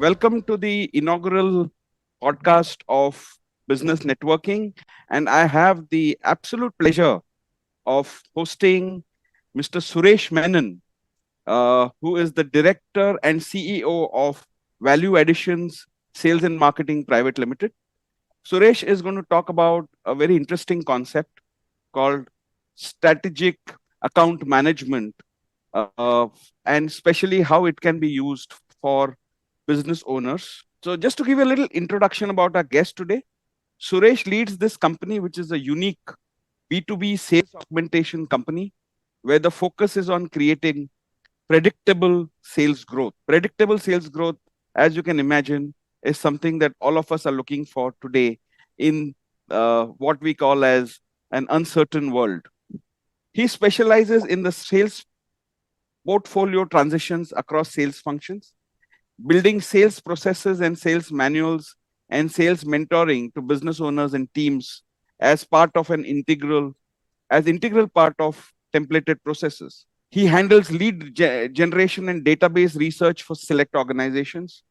Welcome to the inaugural podcast of Business Networking. And I have the absolute pleasure of hosting Mr. Suresh Menon, who is the Director and CEO of Value Additions Sales and Marketing Private Limited. Suresh is going to talk about a very interesting concept called strategic account management, uh, and especially how it can be used for business owners. So, just to give you a little introduction about our guest today, Suresh leads this company, which is a unique B2B sales augmentation company, where the focus is on creating predictable sales growth. Predictable sales growth, as you can imagine, is something that all of us are looking for today in what we call as an uncertain world. He specializes in the sales portfolio transitions across sales functions, building sales processes and sales manuals and sales mentoring to business owners and teams as part of an integral part of templated processes. He handles lead generation and database research for select organizations.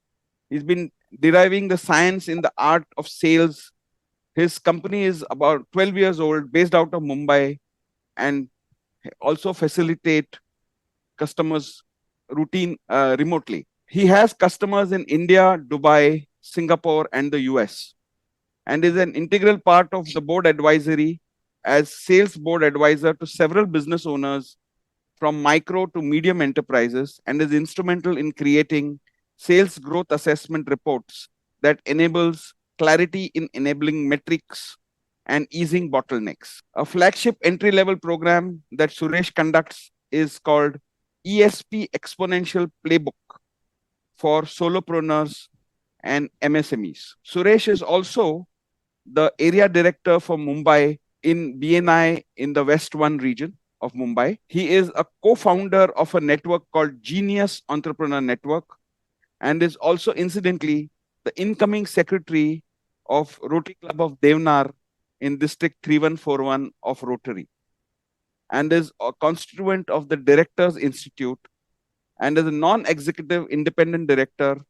He's been deriving the science in the art of sales. His company is about 12 years old, based out of Mumbai, and also facilitate customers routine remotely. He has customers in India, Dubai, Singapore, and the US, and is an integral part of the board advisory as sales board advisor to several business owners from micro to medium enterprises, and is instrumental in creating sales growth assessment reports that enables clarity in enabling metrics and easing bottlenecks. A flagship entry level program that Suresh conducts is called ESP Exponential Playbook for solopreneurs and MSMEs. Suresh is also the area director for Mumbai in BNI in the West 1 region of Mumbai. He is a co-founder of a network called Genius Entrepreneur Network, and is also incidentally the incoming secretary of Rotary Club of Devnar in District 3141 of Rotary, and is a constituent of the Directors Institute, and is a non-executive independent director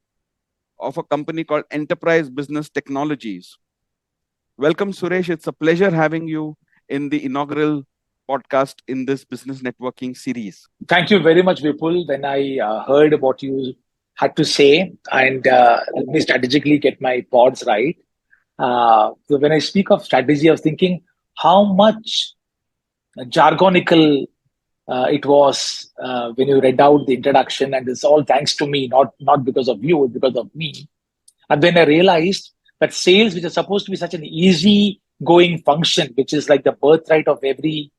of a company called Enterprise Business Technologies. Welcome, Suresh. It's a pleasure having you in the inaugural podcast in this business networking series. Thank you very much, Vipul. When I heard what you had to say, and let me strategically get my pods right. So when I speak of strategy, I was thinking how much jargonical it was when you read out the introduction, and it's all thanks to me, not because of you, because of me. And then I realized that sales, which is supposed to be such an easy going function, which is like the birthright of every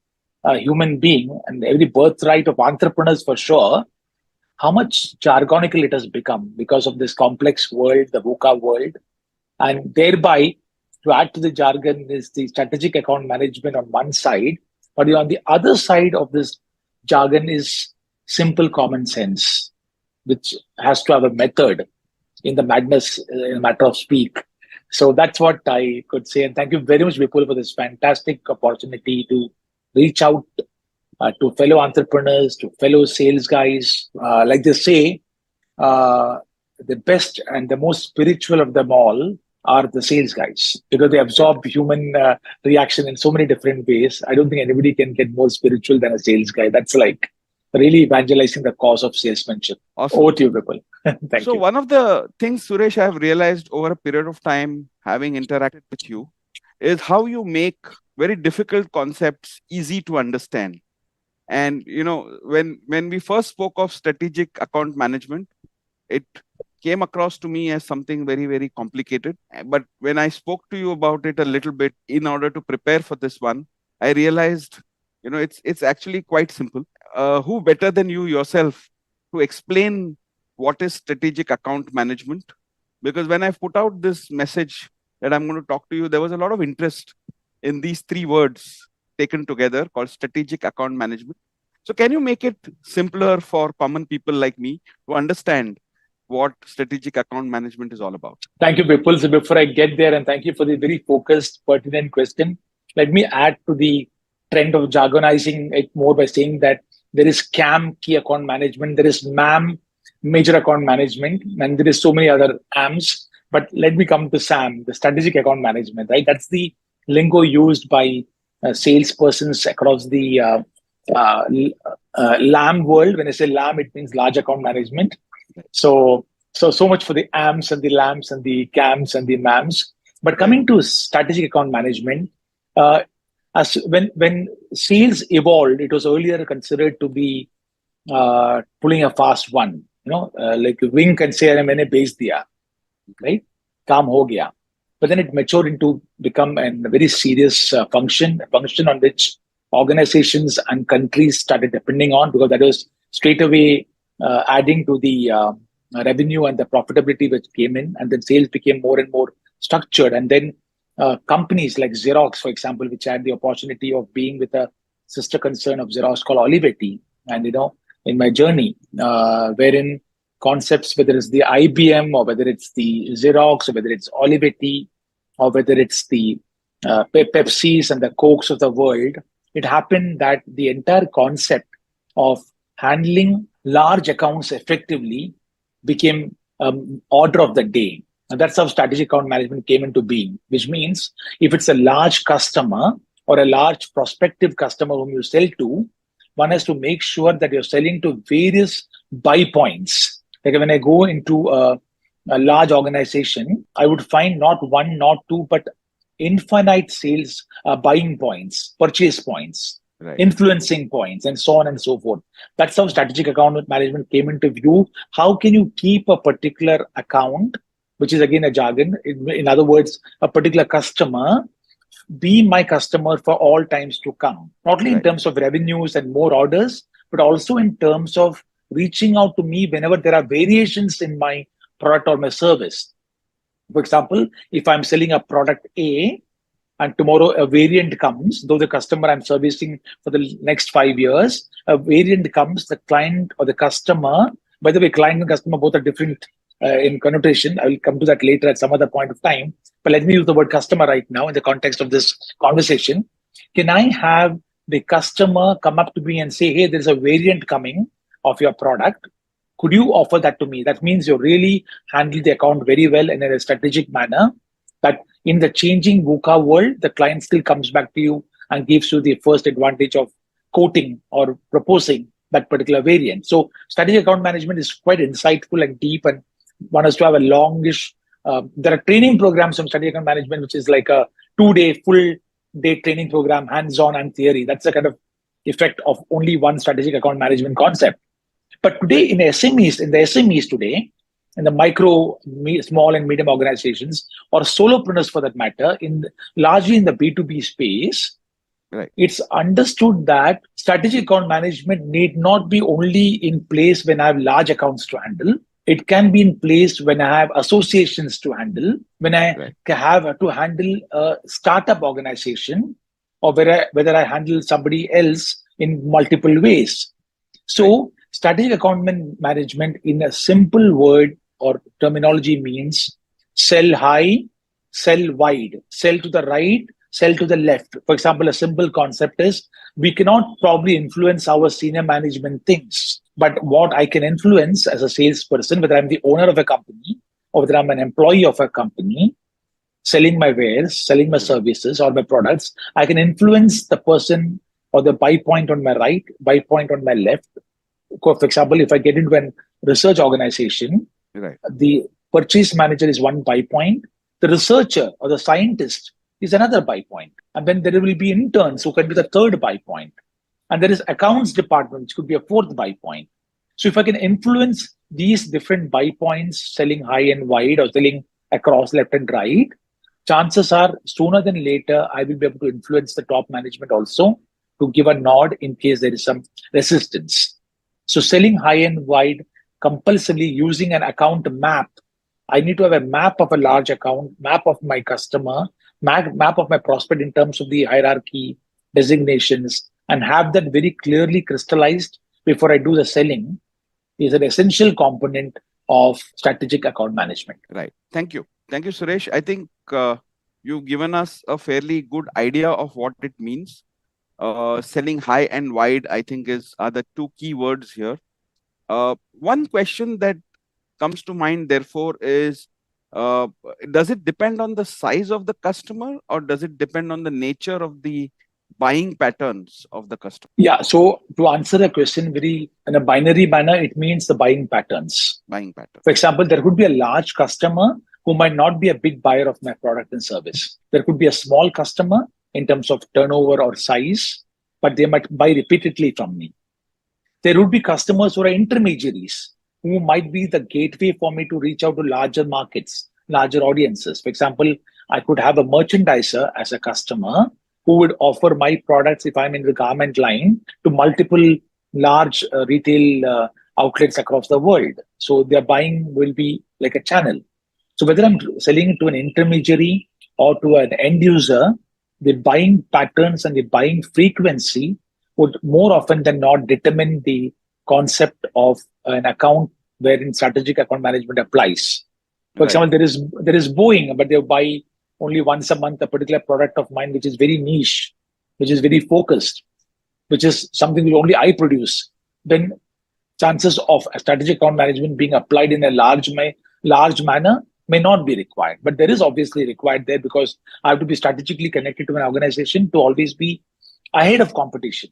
human being and every birthright of entrepreneurs for sure, how much jargonical it has become because of this complex world, the VUCA world. And thereby, to add to the jargon is the strategic account management on one side, but on the other side of this jargon is simple common sense, which has to have a method in the madness, in a matter of speak. So that's what I could say. And thank you very much, Vipul, for this fantastic opportunity to reach out to fellow entrepreneurs, to fellow sales guys. Like they say, the best and the most spiritual of them all are the sales guys, because they absorb human reaction in so many different ways. I don't think anybody can get more spiritual than a sales guy. That's like really evangelizing the cause of salesmanship. Awesome. Over to you, Vipul. Thank you. So one of the things, Suresh, I have realized over a period of time having interacted with you is how you make very difficult concepts easy to understand. And when we first spoke of strategic account management, it came across to me as something very, very complicated. But when I spoke to you about it a little bit in order to prepare for this one, I realized, it's actually quite simple. Who better than you yourself to explain what is strategic account management? Because when I put out this message that I'm going to talk to you, there was a lot of interest in these three words taken together called strategic account management. So can you make it simpler for common people like me to understand what strategic account management is all about? Thank you, Vipul. So before I get there, and thank you for the very focused, pertinent question, let me add to the trend of jargonizing it more by saying that there is CAM, key account management, there is MAM, major account management, and there is so many other AMs. But let me come to SAM, the strategic account management, right? That's the lingo used by salespersons across the uh, LAM world. When I say LAM, it means large account management. So, so much for the AMs and the LAMs and the CAMs and the MAMs. But Right. coming to strategic account management, uh, as when sales evolved, it was earlier considered to be pulling a fast one. Like wink and say, "अरे मैंने बेच दिया," right? काम हो गया. But then it matured into become a very serious function, a function on which organizations and countries started depending on, because that was straight away adding to the revenue and the profitability which came in, and then sales became more and more structured. And then companies like Xerox, for example, which had the opportunity of being with a sister concern of Xerox called Olivetti, and in my journey, wherein concepts, whether it's the IBM or whether it's the Xerox or whether it's Olivetti or whether it's the Pepsis and the Cokes of the world, it happened that the entire concept of handling large accounts effectively became order of the day. And that's how strategic account management came into being, which means if it's a large customer or a large prospective customer whom you sell to, one has to make sure that you're selling to various buy points. Like when I go into a large organization, I would find not one, not two, but infinite sales buying points, purchase points, Right. influencing points, and so on and so forth. That's how strategic account management came into view. How can you keep a particular account, which is again a jargon, in other words, a particular customer, be my customer for all times to come, not only in Right. terms of revenues and more orders, but also in terms of reaching out to me whenever there are variations in my product or my service. For example, if I'm selling a product A and tomorrow a variant comes, though the customer I'm servicing for the next 5 years, a variant comes, the client or the customer, by the way, client and customer both are different in connotation. I will come to that later at some other point of time. But let me use the word customer right now in the context of this conversation. Can I have the customer come up to me and say, "Hey, there's a variant coming of your product. Could you offer that to me?" That means you really handle the account very well and in a strategic manner. That in the changing VUCA world, the client still comes back to you and gives you the first advantage of quoting or proposing that particular variant. So strategic account management is quite insightful and deep, and one has to have a longish. There are training programs from strategic account management, which is like a 2-day full day training program, hands-on and theory. That's the kind of effect of only one strategic account management concept. But today in the SMEs today, in the micro, small and medium organizations, or solopreneurs for that matter, largely in the B2B space, Right. it's understood that strategic account management need not be only in place when I have large accounts to handle. It can be in place when I have associations to handle, when I Right. have to handle a startup organization, or whether I handle somebody else in multiple ways. Right. So, strategic account management, in a simple word or terminology, means sell high, sell wide, sell to the right, sell to the left. For example, a simple concept is we cannot probably influence our senior management things, but what I can influence as a salesperson, whether I'm the owner of a company or whether I'm an employee of a company, selling my wares, selling my services or my products, I can influence the person or the buy point on my right, buy point on my left. For example, if I get into a research organization, Right. the purchase manager is one buy point, the researcher or the scientist is another buy point, and then there will be interns who can be the third buy point, and there is accounts department which could be a fourth buy point. So if I can influence these different buy points, selling high and wide or selling across left and right, chances are sooner than later I will be able to influence the top management also to give a nod in case there is some resistance. So selling high and wide compulsively using an account map. I need to have a map of a large account, map of my customer, map of my prospect in terms of the hierarchy, designations, and have that very clearly crystallized before I do the selling is an essential component of strategic account management. Right. Thank you. Thank you, Suresh. I think you've given us a fairly good idea of what it means. Selling high and wide, I think, are the two key words here. One question that comes to mind, therefore, is uh, does it depend on the size of the customer, or does it depend on the nature of the buying patterns of the customer? Yeah. So to answer the question very in a binary manner, it means the buying patterns. Buying pattern. For example, there could be a large customer who might not be a big buyer of my product and service. There could be a small customer in terms of turnover or size, but they might buy repeatedly from me. There would be customers who are intermediaries who might be the gateway for me to reach out to larger markets, larger audiences. For example, I could have a merchandiser as a customer who would offer my products if I'm in the garment line to multiple large retail outlets across the world. So their buying will be like a channel. So whether I'm selling it to an intermediary or to an end user, the buying patterns and the buying frequency would more often than not determine the concept of an account wherein strategic account management applies. For Right. example, there is Boeing, but they buy only once a month a particular product of mine, which is very niche, which is very focused, which is something that only I produce. Then chances of strategic account management being applied in a large manner may not be required. But there is obviously required there because I have to be strategically connected to an organization to always be ahead of competition.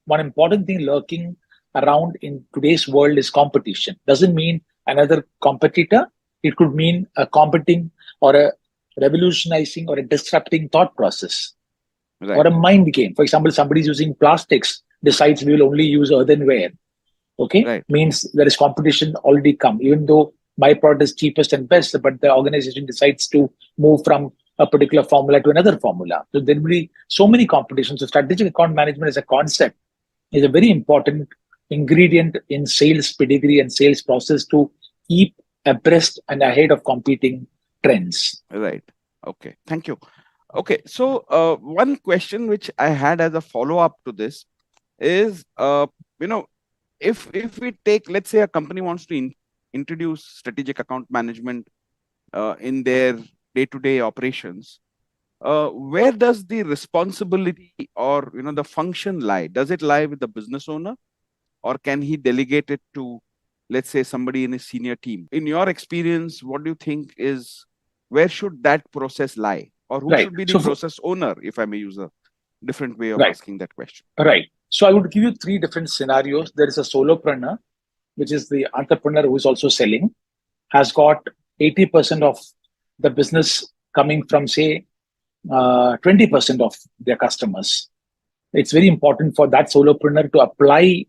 One important thing lurking around in today's world is competition. Doesn't mean another competitor. It could mean a competing or a revolutionizing or a disrupting thought process or Right. a mind game. For example, somebody's using plastics, decides we will only use earthenware. Okay, Right. means there is competition already come, even though my product is cheapest and best, but the organization decides to move from a particular formula to another formula. So there will be so many competitions. So strategic account management as a concept is a very important ingredient in sales pedigree and sales process to keep abreast and ahead of competing trends. Right. Okay. Thank you. Okay. So, one question which I had as a follow up to this is, you know, if we take, let's say, a company wants to introduce strategic account management in their day to day operations, where does the responsibility or the function lie? Does it lie with the business owner, or can he delegate it to, let's say, somebody in his senior team? In your experience, what do you think is, where should that process lie, or who Right. should be the So, process owner, if I may use a different way of right, asking that question? right. So I would give you three different scenarios. There is a solopreneur, which is the entrepreneur who is also selling, has got 80% of the business coming from, say, 20% of their customers. It's very important for that solopreneur to apply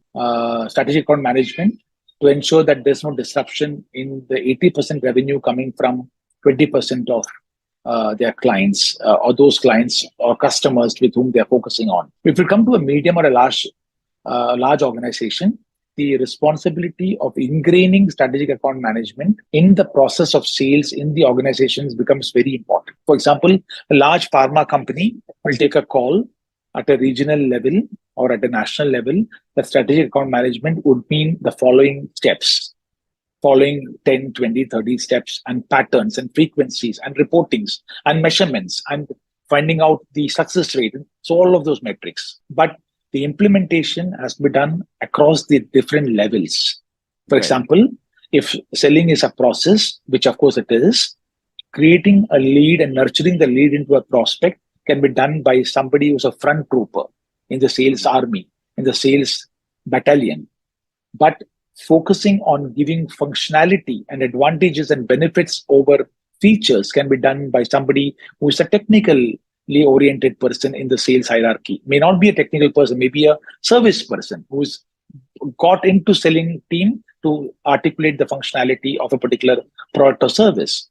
strategic account management to ensure that there's no disruption in the 80% revenue coming from 20% of their clients or those clients or customers with whom they're focusing on. If you come to a medium or a large organization, the responsibility of ingraining strategic account management in the process of sales in the organizations becomes very important. For example, a large pharma company will take a call at a regional level or at a national level. That strategic account management would mean the following steps, following 10, 20, 30 steps and patterns and frequencies and reportings and measurements and finding out the success rate. So all of those metrics. But the implementation has to be done across the different levels. For Right. example, if selling is a process, which of course it is, creating a lead and nurturing the lead into a prospect can be done by somebody who's a front trooper in the sales army, in the sales battalion. But focusing on giving functionality and advantages and benefits over features can be done by somebody who is a technically oriented person in the sales hierarchy. May not be a technical person, maybe a service person who's got into selling team to articulate the functionality of a particular product or service.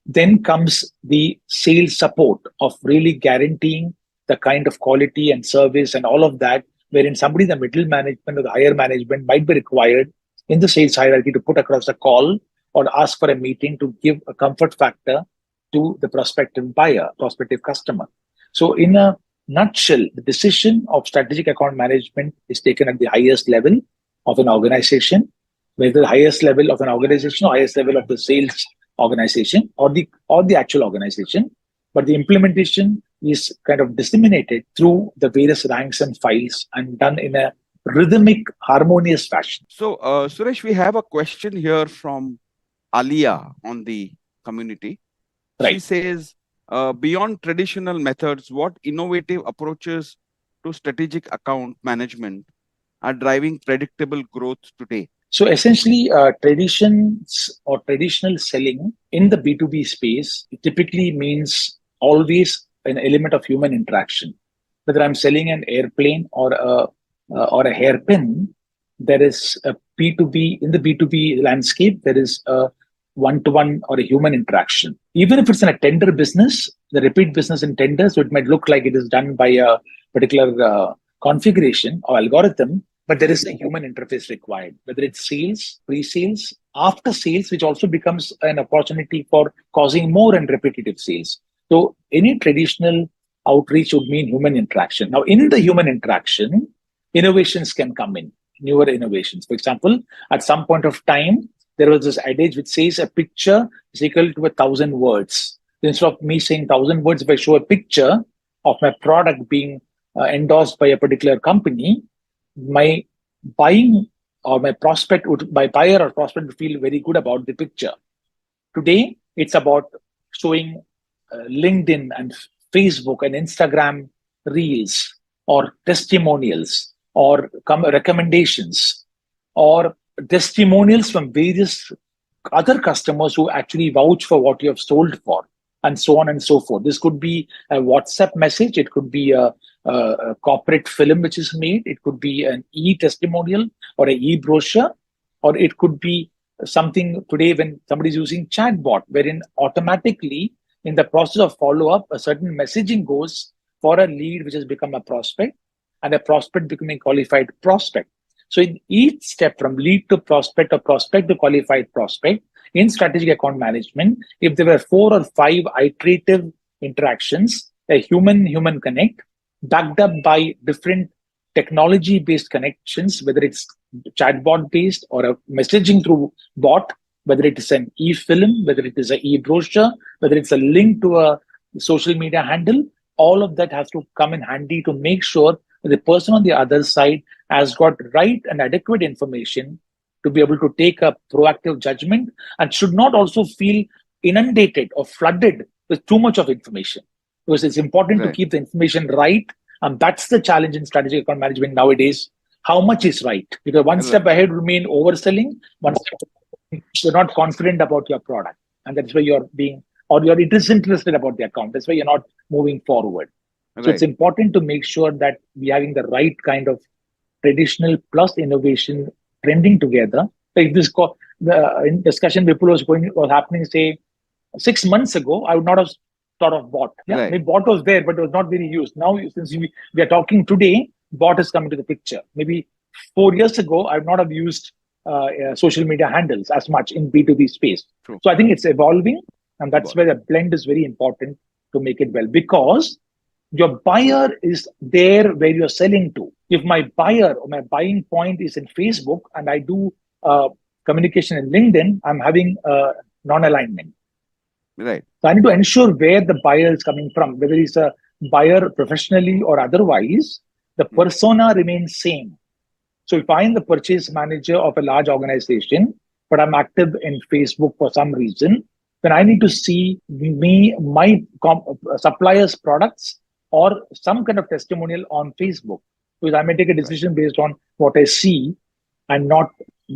Then comes the sales support of really guaranteeing the kind of quality and service and all of that, wherein somebody in the middle management or the higher management might be required in the sales hierarchy to put across a call or ask for a meeting to give a comfort factor to the prospective buyer, prospective customer. So in a nutshell, the decision of strategic account management is taken at the highest level of an organization, whether the highest level of an organization or highest level of the sales organization or the actual organization, but the implementation is kind of disseminated through the various ranks and files and done in a rhythmic, harmonious fashion. So, Suresh, we have a question here from Alia on the community. She Right. says, beyond traditional methods, what innovative approaches to strategic account management are driving predictable growth today? So essentially, traditions or traditional selling in the B2B space typically means always an element of human interaction. Whether I'm selling an airplane or a hairpin, there is a B2B in the B2B landscape. There is a one-to-one or a human interaction. Even if it's in a tender business, the repeat business in tenders, so it might look like it is done by a particular configuration or algorithm, but there is a human interface required, whether it's sales, pre-sales, after sales, which also becomes an opportunity for causing more and repetitive sales. So any traditional outreach would mean human interaction. Now, in the human interaction, innovations can come in, newer innovations. For example, at some point of time, there was this adage which says a picture is equal to 1,000 words. Instead of me saying 1,000 words, if I show a picture of my product being endorsed by a particular company, my buying or my prospect would, my buyer or prospect would feel very good about the picture. Today, it's about showing LinkedIn and Facebook and Instagram reels or testimonials or recommendations or testimonials from various other customers who actually vouch for what you have sold for, and so on and so forth. This could be a WhatsApp message, it could be a corporate film which is made, it could be an e-testimonial or an e-brochure, or it could be something today when somebody is using chatbot, wherein automatically in the process of follow-up, a certain messaging goes for a lead which has become a prospect and a prospect becoming qualified prospect. So in each step from lead to prospect or prospect to qualified prospect in strategic account management, if there were 4 or 5 iterative interactions, a human connect backed up by different technology based connections, whether it's chatbot based or a messaging through bot, whether it is an e-film, whether it is an e-brochure, whether it's a link to a social media handle, all of that has to come in handy to make sure that the person on the other side has got right and adequate information to be able to take a proactive judgment and should not also feel inundated or flooded with too much of information. Because it's important to Right. keep the information right. And that's the challenge in strategic account management nowadays. How much is right? Because one step Right. ahead would mean overselling, one step you're not confident about your product. And that's why you're being, or you're disinterested about the account. That's why you're not moving forward. So it's Right. important to make sure that we're having the right kind of traditional plus innovation trending together. Like the discussion Vipul was happening, say 6 months ago, I would not have thought of bot. Yeah, Right. maybe bot was there, but it was not very used. Now, since we are talking today, bot is coming to the picture. Maybe 4 years ago, I would not have used social media handles as much in B2B space. True. So I think it's evolving, and that's where Evolving. the blend is very important to make it well, because your buyer is there where you're selling to. If my buyer or my buying point is in Facebook and I do communication in LinkedIn, I'm having non-alignment. Right. So I need to ensure where the buyer is coming from, whether he's a buyer professionally or otherwise, the Mm. persona remains same. So if I'm the purchase manager of a large organization, but I'm active in Facebook for some reason, then I need to see my supplier's products or some kind of testimonial on Facebook. Because I may take a Right. decision based on what I see and not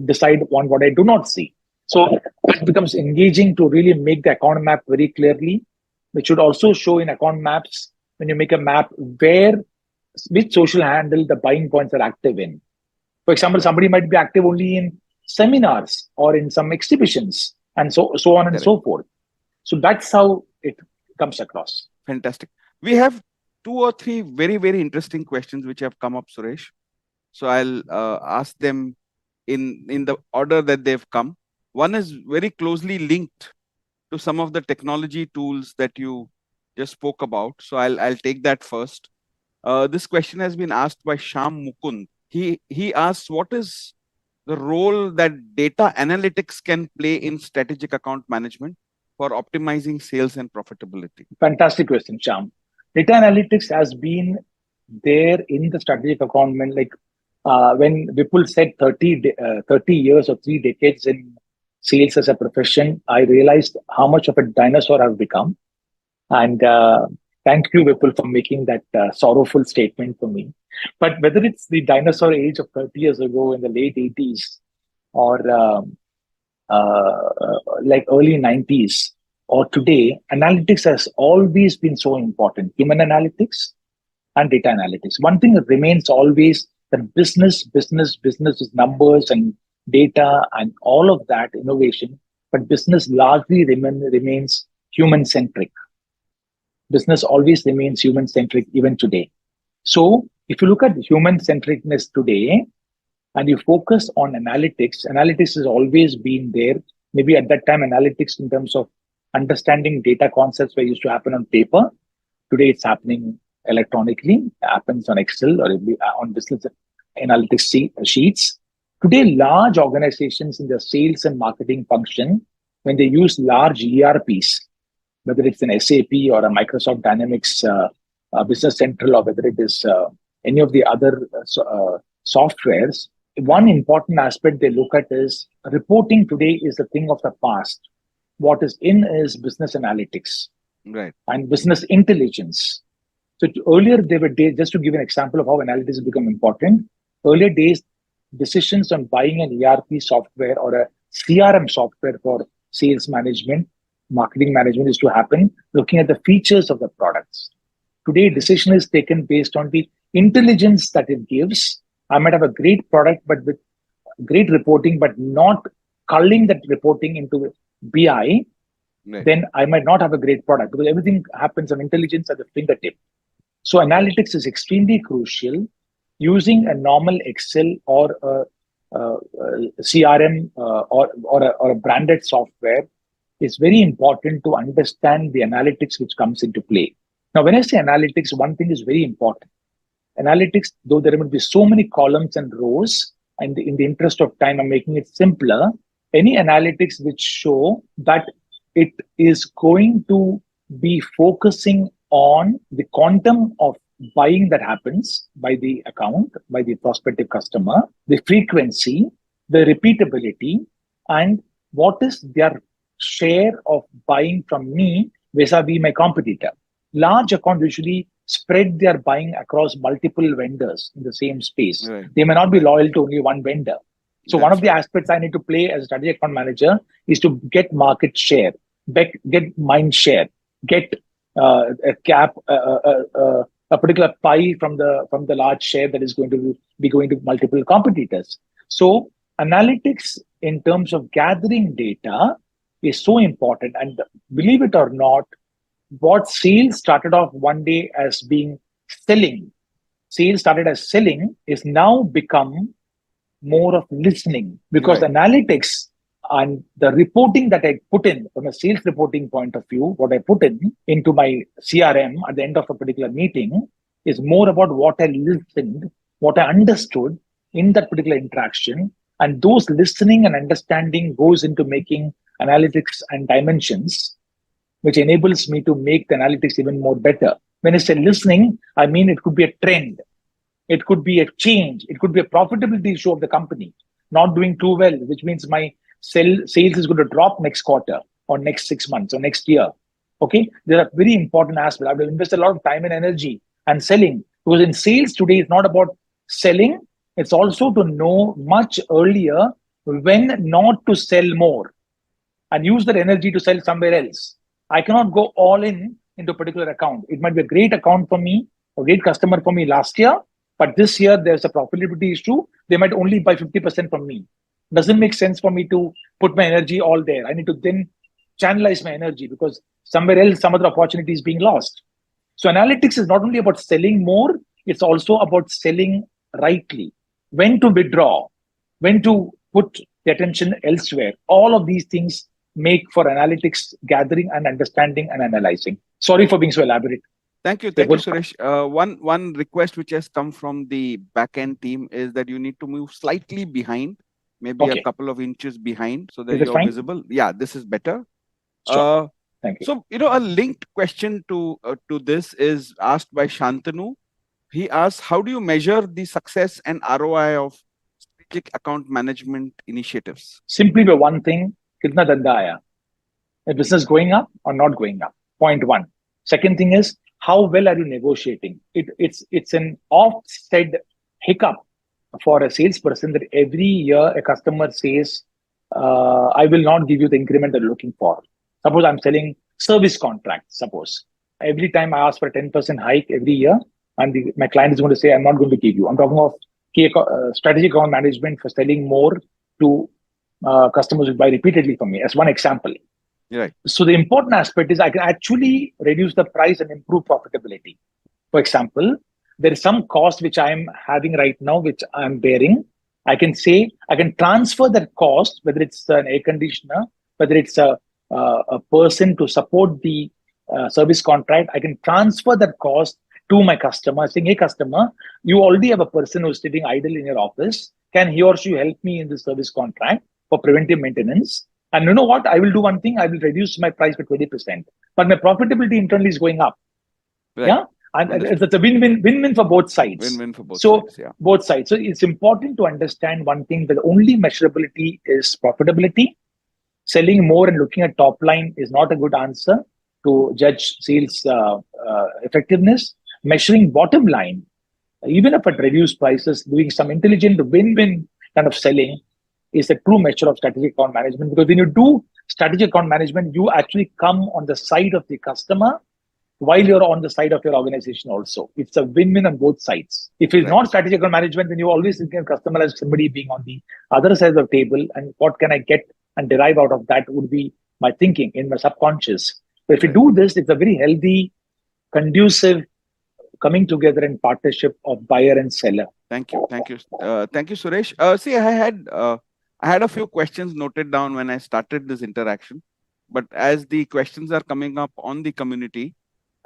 decide on what I do not see. So it becomes engaging to really make the account map very clearly, which should also show in account maps when you make a map which social handle the buying points are active in. For example, Right. somebody might be active only in seminars or in some exhibitions and so on and Correct. so forth. So that's how it comes across. Fantastic. We have 2 or 3 very, very interesting questions which have come up, Suresh. So I'll ask them in the order that they've come. One is very closely linked to some of the technology tools that you just spoke about. So I'll take that first. This question has been asked by Sham Mukund. He asks, what is the role that data analytics can play in strategic account management for optimizing sales and profitability? Fantastic question, Sham. Data analytics has been there in the strategic account, like When Vipul said 30 years or 3 decades in sales as a profession, I realized how much of a dinosaur I've become. And thank you, Vipul, for making that sorrowful statement for me. But whether it's the dinosaur age of 30 years ago in the late 80s or like early 90s or today, analytics has always been so important. Human analytics and data analytics. One thing that remains always that business is numbers and data and all of that innovation, but business largely remains human centric. Business always remains human centric even today. So if you look at human centricness today and you focus on analytics, analytics has always been there. Maybe at that time, analytics in terms of understanding data concepts were used to happen on paper. Today, it's happening electronically, happens on Excel or on business analytics sheets. Today, large organizations in the sales and marketing function, when they use large ERPs, whether it's an SAP or a Microsoft Dynamics Business Central, or whether it is any of the other softwares, one important aspect they look at is reporting today is a thing of the past. What is in is business analytics, Right. and business intelligence. So earlier they were days, just to give an example of how analytics has become important. Earlier days, decisions on buying an ERP software or a CRM software for sales management, marketing management is to happen looking at the features of the products. Today, decision is taken based on the intelligence that it gives. I might have a great product, but with great reporting, but not culling that reporting into BI, Right. then I might not have a great product because everything happens on intelligence at the fingertip. So analytics is extremely crucial. Using a normal Excel or a CRM or a branded software is very important to understand the analytics which comes into play. Now, when I say analytics, one thing is very important. Analytics, though there will be so many columns and rows, and in the interest of time, I'm making it simpler. Any analytics which show that it is going to be focusing on the quantum of buying that happens by the account, by the prospective customer, the frequency, the repeatability, and what is their share of buying from me vis-a-vis my competitor. Large accounts usually spread their buying across multiple vendors in the same space. Right. They may not be loyal to only one vendor. So one That's of the right. aspects I need to play as a strategic account manager is to get market share, get mind share, get a cap, a particular pie from the large share that is going to be going to multiple competitors. So analytics in terms of gathering data is so important. And believe it or not, what sales started off one day as being selling, sales started as selling, is now become more of listening, because Right. analytics and the reporting that I put in from a sales reporting point of view, what I put in into my CRM at the end of a particular meeting is more about what I listened, what I understood in that particular interaction. And those listening and understanding goes into making analytics and dimensions, which enables me to make the analytics even more better. When I say listening, I mean it could be a trend, it could be a change, it could be a profitability issue of the company not doing too well, which means my sales is going to drop next quarter or next 6 months or next year. Okay, there are very important aspects. I will invest a lot of time and energy and selling, because in sales today it's not about selling, it's also to know much earlier when not to sell more and use that energy to sell somewhere else. I cannot go all in into a particular account. It might be a great account for me, a great customer for me last year, but this year there's a profitability issue. They might only buy 50% from me. Doesn't make sense for me to put my energy all there. I need to then channelize my energy because somewhere else, some other opportunity is being lost. So analytics is not only about selling more, it's also about selling rightly. When to withdraw, when to put the attention elsewhere. All of these things make for analytics gathering and understanding and analyzing. Sorry for being so elaborate. Thank you, Suresh. One request which has come from the backend team is that you need to move slightly behind, maybe a Okay. couple of inches behind, so that Is it you're fine? visible. Yeah, this is better. Sure. Uh, Thank you. so a linked question to this is asked by Shantanu. He asks, how do you measure the success and ROI of strategic account management initiatives? Simply by one thing, kitna danda aaya? A business going up or not going up? Point one. Second thing is, how well are you negotiating? It's an oft-said hiccup for a salesperson that every year a customer says, I will not give you the increment that you're looking for. Suppose I'm selling service contracts, suppose. Every time I ask for a 10% hike every year, and my client is going to say, I'm not going to give you. I'm talking of strategic account management for selling more to customers who buy repeatedly from me, as one example. Right. So the important aspect is I can actually reduce the price and improve profitability. For example, there is some cost which I'm having right now, which I'm bearing. I can say I can transfer that cost, whether it's an air conditioner, whether it's a person to support the service contract. I can transfer that cost to my customer, saying, "Hey, customer, you already have a person who's sitting idle in your office. Can he or she help me in the service contract for preventive maintenance? And you know what? I will do one thing. I will reduce my price by 20%, but my profitability internally is going up." Right. Yeah, and it's a win-win for both sides. Win-win for both So sides. Yeah. both sides. So it's important to understand one thing, that only measurability is profitability. Selling more and looking at top line is not a good answer to judge sales effectiveness. Measuring bottom line, even if at reduced prices, doing some intelligent win-win kind of selling is a true measure of strategic account management. Because when you do strategic account management, you actually come on the side of the customer while you're on the side of your organization also. It's a win-win on both sides. If it's not strategic account management, then you always think of customer as somebody being on the other side of the table, and what can I get and derive out of that would be my thinking in my subconscious. But if you do this, it's a very healthy, conducive coming together in partnership of buyer and seller. Thank you. Thank you, Suresh. See, I had a few questions noted down when I started this interaction, but as the questions are coming up on the community,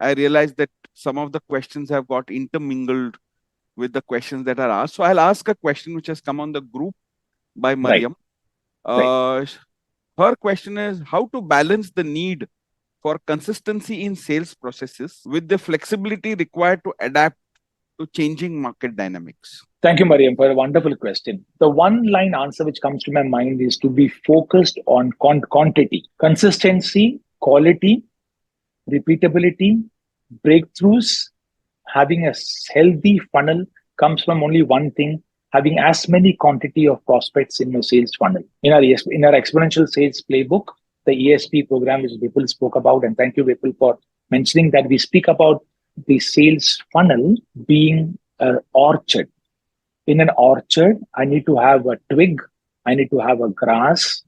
I realized that some of the questions have got intermingled with the questions that are asked. So I'll ask a question which has come on the group by Mariam. Her question is, how to balance the need for consistency in sales processes with the flexibility required to adapt to changing market dynamics? Thank you, Mariam, for a wonderful question. The one-line answer which comes to my mind is to be focused on quantity, consistency, quality, repeatability, breakthroughs. Having a healthy funnel comes from only one thing: having as many quantity of prospects in your sales funnel. In our exponential sales playbook, the ESP program, which Vipul spoke about, and thank you, Vipul, for mentioning that, we speak about the sales funnel being an orchard. In an orchard, I need to have a twig, I need to have a grass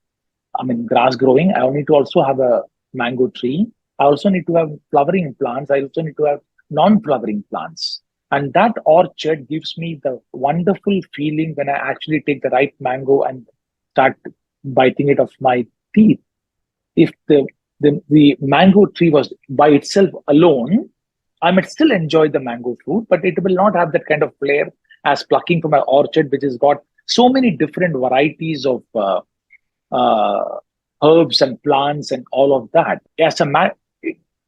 growing. I need to also have a mango tree. I also need to have flowering plants. I also need to have non-flowering plants. And that orchard gives me the wonderful feeling when I actually take the right mango and start biting it off my teeth. If the mango tree was by itself alone, I might still enjoy the mango fruit, but it will not have that kind of flair as plucking from my orchard, which has got so many different varieties of herbs and plants and all of that.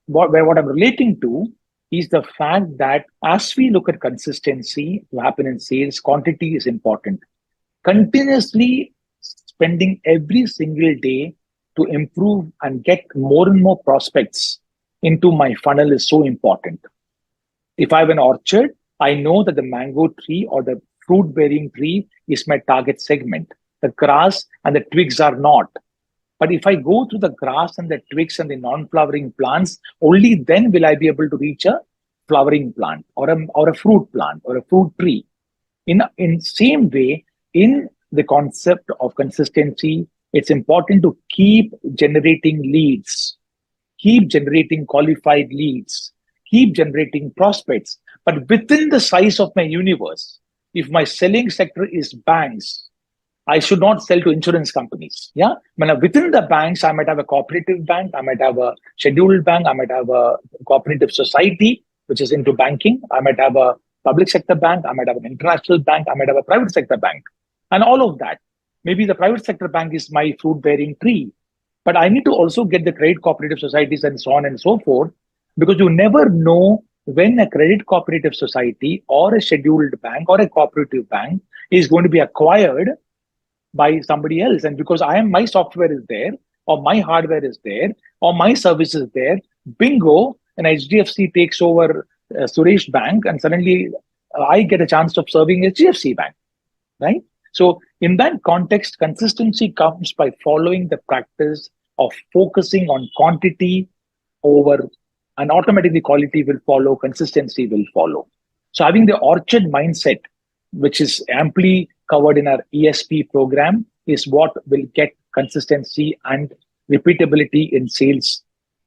What I'm relating to is the fact that as we look at consistency to happen in sales, quantity is important. Continuously spending every single day to improve and get more and more prospects into my funnel is so important. If I have an orchard, I know that the mango tree or the fruit bearing tree is my target segment. The grass and the twigs are not. But if I go to the grass and the twigs and the non-flowering plants, only then will I be able to reach a flowering plant or a fruit plant or a fruit tree. In same way, in the concept of consistency, it's important to keep generating leads, keep generating qualified leads, keep generating prospects. But within the size of my universe, if my selling sector is banks, I should not sell to insurance companies. Yeah. Within the banks, I might have a cooperative bank, I might have a scheduled bank, I might have a cooperative society, which is into banking. I might have a public sector bank, I might have an international bank, I might have a private sector bank, and all of that. Maybe the private sector bank is my fruit bearing tree, but I need to also get the credit cooperative societies and so on and so forth, because you never know when a credit cooperative society or a scheduled bank or a cooperative bank is going to be acquired by somebody else. And because my software is there, or my hardware is there, or my service is there, bingo, an HDFC takes over Suresh Bank, and suddenly I get a chance of serving HDFC Bank, right? So in that context, consistency comes by following the practice of focusing on quantity over, and automatically quality will follow, consistency will follow. So having the orchard mindset, which is amply covered in our ESP program, is what will get consistency and repeatability in sales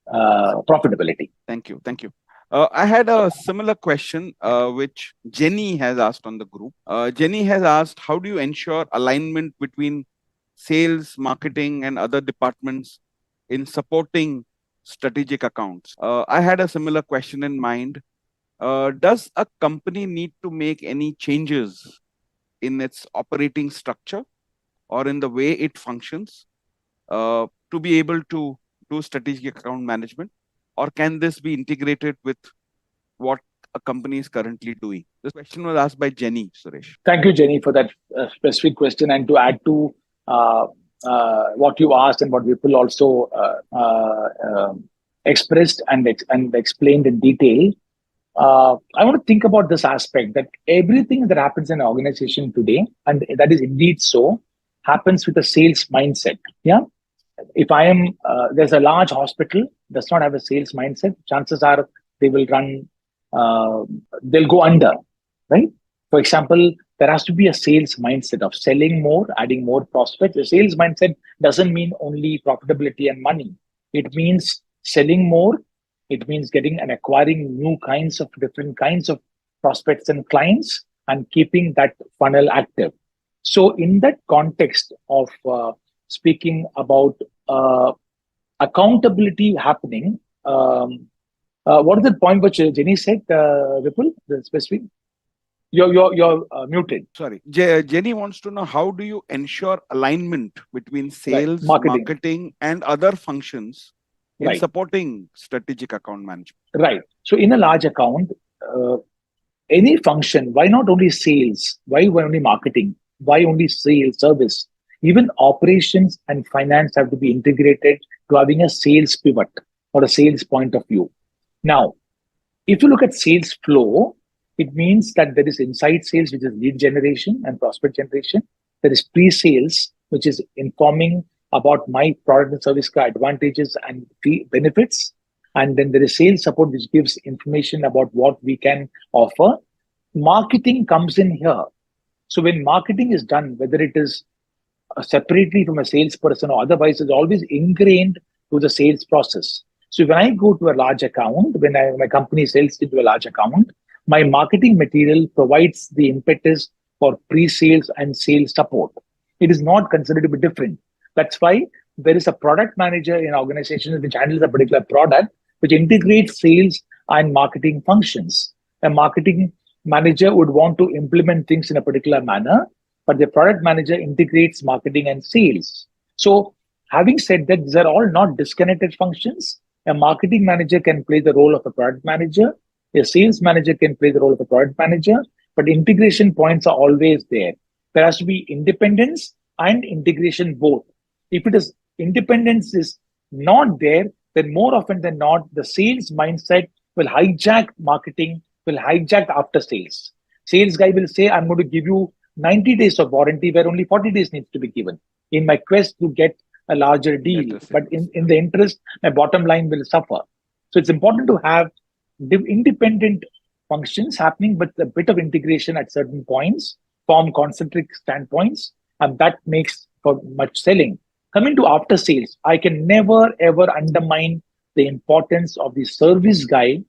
profitability. Thank you. Thank you. I had a similar question, which Jenny has asked on the group. Jenny has asked, how do you ensure alignment between sales, marketing, and other departments in supporting strategic accounts? I had a similar question in mind. Does a company need to make any changes in its operating structure or in the way it functions to be able to do strategic account management? Or can this be integrated with what a company is currently doing? This question was asked by Jenny, Suresh. Thank you, Jenny, for that specific question. And to add to what you asked and what Vipul also expressed and explained in detail, I want to think about this aspect that everything that happens in an organization today, and that is indeed so, happens with a sales mindset. Yeah. If there's a large hospital, does not have a sales mindset, chances are they will they'll go under, right? For example, there has to be a sales mindset of selling more, adding more prospects. A sales mindset doesn't mean only profitability and money. It means selling more. It means getting and acquiring different kinds of prospects and clients and keeping that funnel active. So in that context of speaking about accountability happening, what is the point which Jenny said, Vipul, the specific? You're muted. Sorry. Jenny wants to know, how do you ensure alignment between sales, marketing, and other functions in supporting strategic account management? Right. So in a large account, any function, why not only sales? Why only marketing? Why only sales, service? Even operations and finance have to be integrated to having a sales pivot or a sales point of view. Now, if you look at sales flow, it means that there is inside sales, which is lead generation and prospect generation. There is pre-sales, which is informing about my product and service advantages and benefits. And then there is sales support, which gives information about what we can offer. Marketing comes in here. So when marketing is done, whether it is separately from a salesperson or otherwise, is always ingrained to the sales process. So when I go to a large account, when my company sells into a large account, my marketing material provides the impetus for pre-sales and sales support. It is not considered to be different. That's why there is a product manager in organizations which handles a particular product, which integrates sales and marketing functions. A marketing manager would want to implement things in a particular manner, but the product manager integrates marketing and sales. So having said that, these are all not disconnected functions. A marketing manager can play the role of a product manager. A sales manager can play the role of a product manager, but integration points are always there. There has to be independence and integration both. If it is independence is not there, then more often than not, the sales mindset will hijack marketing, will hijack after sales. Sales guy will say, I'm going to give you 90 days of warranty where only 40 days needs to be given in my quest to get a larger deal. But in the interest, my bottom line will suffer. So it's important to have independent functions happening, but a bit of integration at certain points, form concentric standpoints, and that makes for much selling. Coming to after sales, I can never ever undermine the importance of the service guy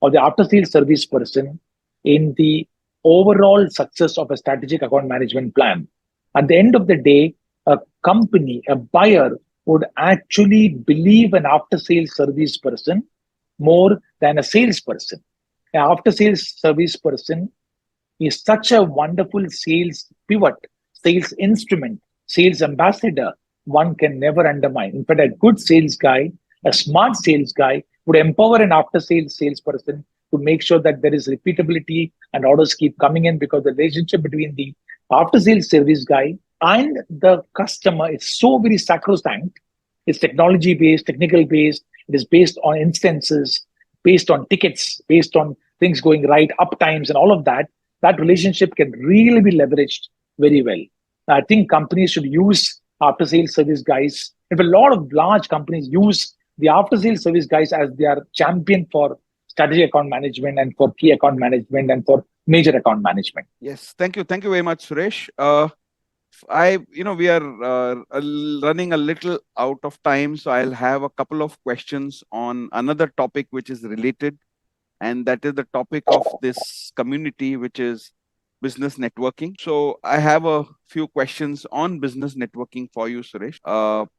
or the after sales service person in the overall success of a strategic account management plan. At the end of the day, a company, a buyer would actually believe an after sales service person more than a salesperson. An after sales service person is such a wonderful sales pivot, sales instrument, sales ambassador, one can never undermine. In fact, a good sales guy, a smart sales guy would empower an after sales salesperson to make sure that there is repeatability and orders keep coming in, because the relationship between the after sales service guy and the customer is so very sacrosanct. It's technology based, technical based. It is based on instances, based on tickets, based on things going right, up times, and all of that. That relationship can really be leveraged very well. I think companies should use after sales service guys. If a lot of large companies use the after sales service guys as their champion for strategic account management and for key account management and for major account management. Yes, thank you very much, Suresh. We are running a little out of time, so I'll have a couple of questions on another topic which is related, and that is the topic of this community, which is business networking. So I have a few questions on business networking for you, Suresh.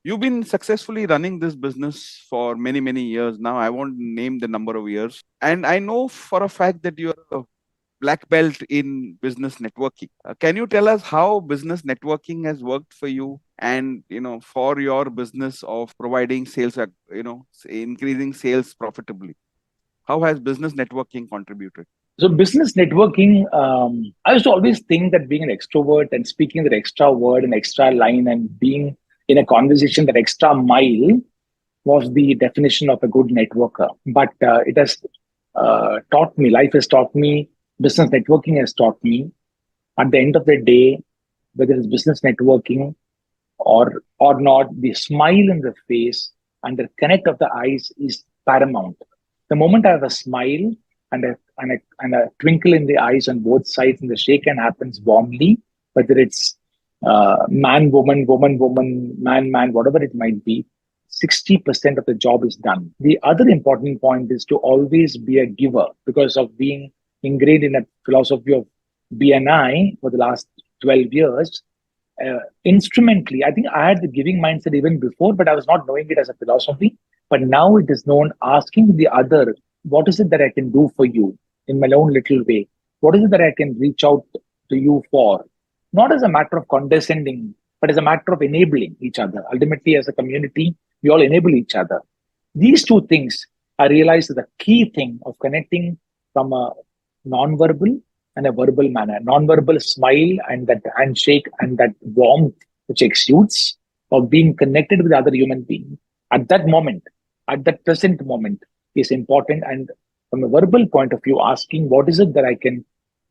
You've been successfully running this business for many, many years now. I won't name the number of years. And I know for a fact that you're a black belt in business networking. Can you tell us how business networking has worked for you and, for your business of providing sales, increasing sales profitably? How has business networking contributed? So business networking, I used to always think that being an extrovert and speaking that extra word and extra line and being in a conversation that extra mile was the definition of a good networker. But it has taught me, life has taught me, business networking has taught me, at the end of the day, whether it's business networking or not, the smile in the face and the connect of the eyes is paramount. The moment I have a smile and a twinkle in the eyes on both sides, and the shake hand happens warmly, whether it's man, woman, woman, woman, man, man, whatever it might be, 60% of the job is done. The other important point is to always be a giver, because of being ingrained in a philosophy of BNI for the last 12 years. Instrumentally, I think I had the giving mindset even before, but I was not knowing it as a philosophy. But now it is known, asking the other, what is it that I can do for you in my own little way? What is it that I can reach out to you for? Not as a matter of condescending, but as a matter of enabling each other. Ultimately, as a community, we all enable each other. These two things, I realized, is the key thing of connecting from a non-verbal and a verbal manner. Non-verbal smile and that handshake and that warmth which exudes of being connected with other human being at that moment, at that present moment, is important. And from a verbal point of view, asking what is it that I can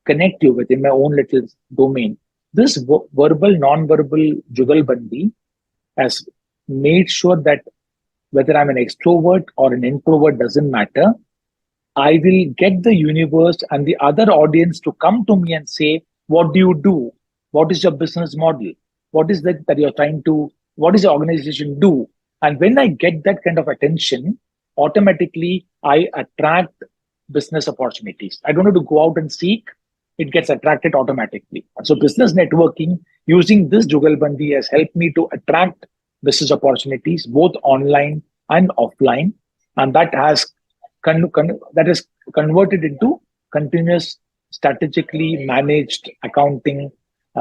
connect you with in my own little domain. This verbal, non-verbal jugalbandi has made sure that whether I'm an extrovert or an introvert doesn't matter. I will get the universe and the other audience to come to me and say, what do you do? What is your business model? What is that you're trying to, what does your organization do? And when I get that kind of attention, automatically I attract business opportunities. I don't have to go out and seek, it gets attracted automatically. So business networking using this jugalbandi has helped me to attract business opportunities, both online and offline. And that has that is converted into continuous strategically managed accounting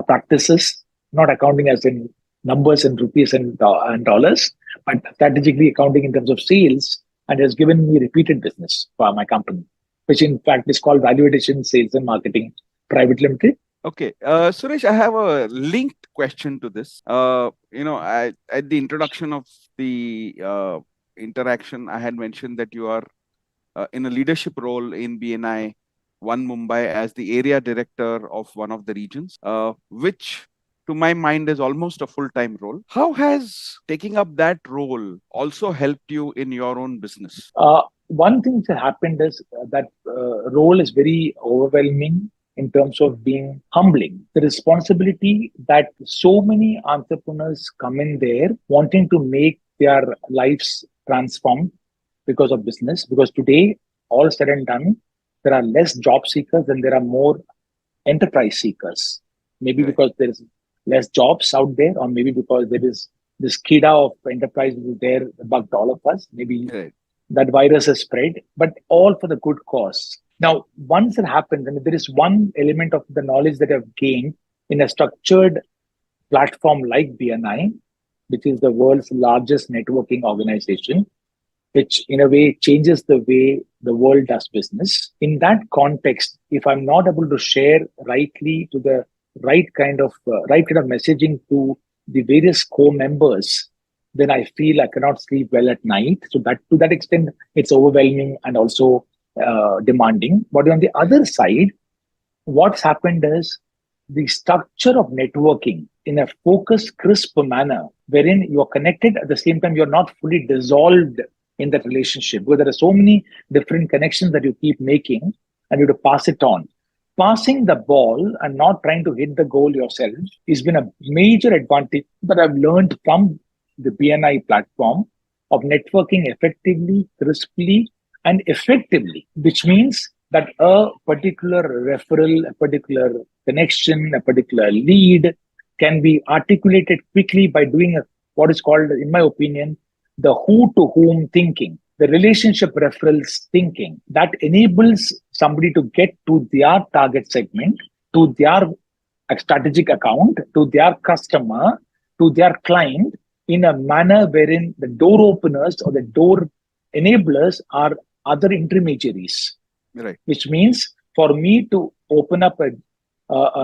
practices, not accounting as in numbers and rupees and dollars, but strategically accounting in terms of sales, and has given me repeated business for my company, which in fact is called Value Addition Sales and Marketing Private Limited. Okay, Suresh, I have a linked question to this. At the introduction of the interaction, I had mentioned that you are in a leadership role in BNI One Mumbai as the area director of one of the regions, which to my mind is almost a full-time role. How has taking up that role also helped you in your own business? One thing that happened is that role is very overwhelming in terms of being humbling. The responsibility that so many entrepreneurs come in there wanting to make their lives transformed because of business. Because today, all said and done, there are less job seekers and there are more enterprise seekers. Maybe because there is less jobs out there, or maybe because there is this kida of enterprise which is there bugged all of us. Maybe that virus has spread, but all for the good cause. Now, once it happens, and there is one element of the knowledge that I've gained in a structured platform like BNI, which is the world's largest networking organization, which in a way changes the way the world does business. In that context, if I'm not able to share rightly to the right kind of messaging to the various co-members, then I feel I cannot sleep well at night. So that to that extent, it's overwhelming and also demanding. But on the other side, what's happened is the structure of networking in a focused, crisp manner, wherein you are connected at the same time, you're not fully dissolved in that relationship, because there are so many different connections that you keep making and you have to pass it on. Passing the ball and not trying to hit the goal yourself has been a major advantage that I've learned from the BNI platform of networking effectively, crisply, and effectively, which means that a particular referral, a particular connection, a particular lead can be articulated quickly by doing what is called, in my opinion, the who to whom thinking, the relationship referrals thinking that enables somebody to get to their target segment, to their strategic account, to their customer, to their client in a manner wherein the door openers or the door enablers are other intermediaries. Right. Which means for me to open up a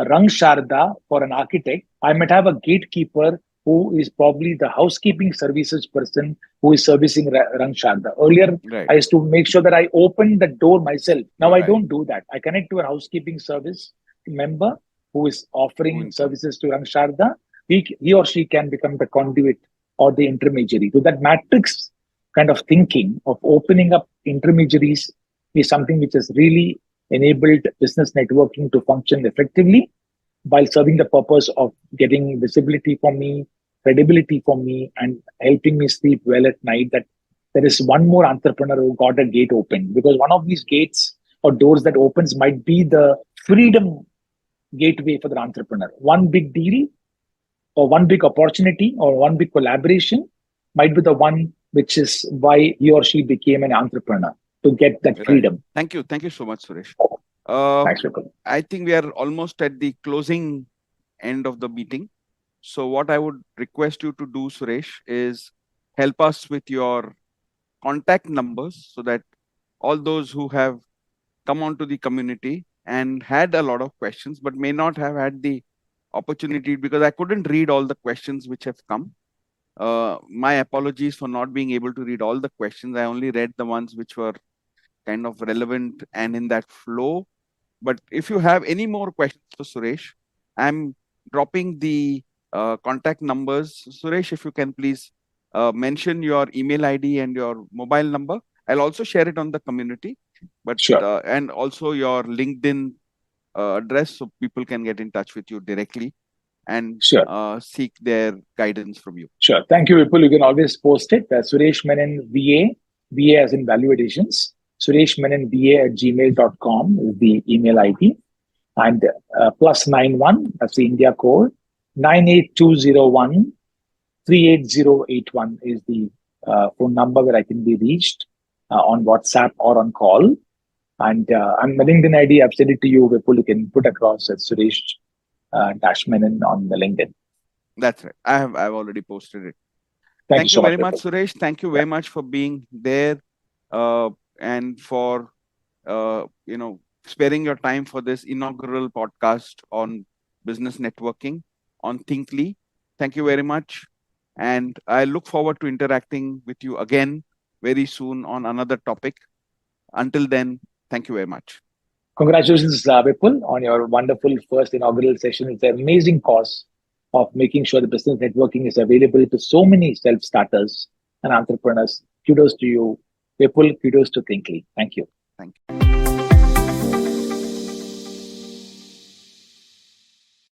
Rang Sharda for an architect, I might have a gatekeeper who is probably the housekeeping services person who is servicing Rang Sharda. Earlier, Right. I used to make sure that I open the door myself. Now I Right. don't do that. I connect to a housekeeping service member who is offering services to Rang Sharda. He or she can become the conduit or the intermediary. So that matrix kind of thinking of opening up intermediaries is something which has really enabled business networking to function effectively while serving the purpose of getting visibility for me, credibility for me, and helping me sleep well at night. That there is one more entrepreneur who got a gate open, because one of these gates or doors that opens might be the freedom gateway for the entrepreneur. One big deal or one big opportunity or one big collaboration might be the one which is why he or she became an entrepreneur, to get that freedom. Right. Thank you. Thank you so much, Suresh. Thanks, Vipul. I think we are almost at the closing end of the meeting. So what I would request you to do, Suresh, is help us with your contact numbers so that all those who have come onto the community and had a lot of questions but may not have had the opportunity, because I couldn't read all the questions which have come. My apologies for not being able to read all the questions. I only read the ones which were kind of relevant and in that flow. But if you have any more questions for Suresh, I'm dropping the contact numbers. Suresh, if you can please mention your email ID and your mobile number. I'll also share it on the community, but Sure. And also your LinkedIn address so people can get in touch with you directly and Sure. seek their guidance from you. Sure. Thank you, Vipul. You can always post it. Suresh Menon VA, VA as in value additions. Suresh Menon VA at gmail.com is the email ID. And +91, that's the India code, 98201 38081 is the phone number where I can be reached on WhatsApp or on call. And my LinkedIn ID, I've sent it to you, Vipul. You can put across as Suresh Menon on the LinkedIn. That's right. I've already posted it. Thank Thank you you so very much, much, Suresh. Thank you very much for being there and for sparing your time for this inaugural podcast on business networking on Thinkly. Thank you very much. And I look forward to interacting with you again very soon on another topic. Until then, thank you very much. Congratulations, Vipul, on your wonderful first inaugural session. It's an amazing cause of making sure the business networking is available to so many self-starters and entrepreneurs. Kudos to you, Vipul. Kudos to Thinkly. Thank you. Thank you.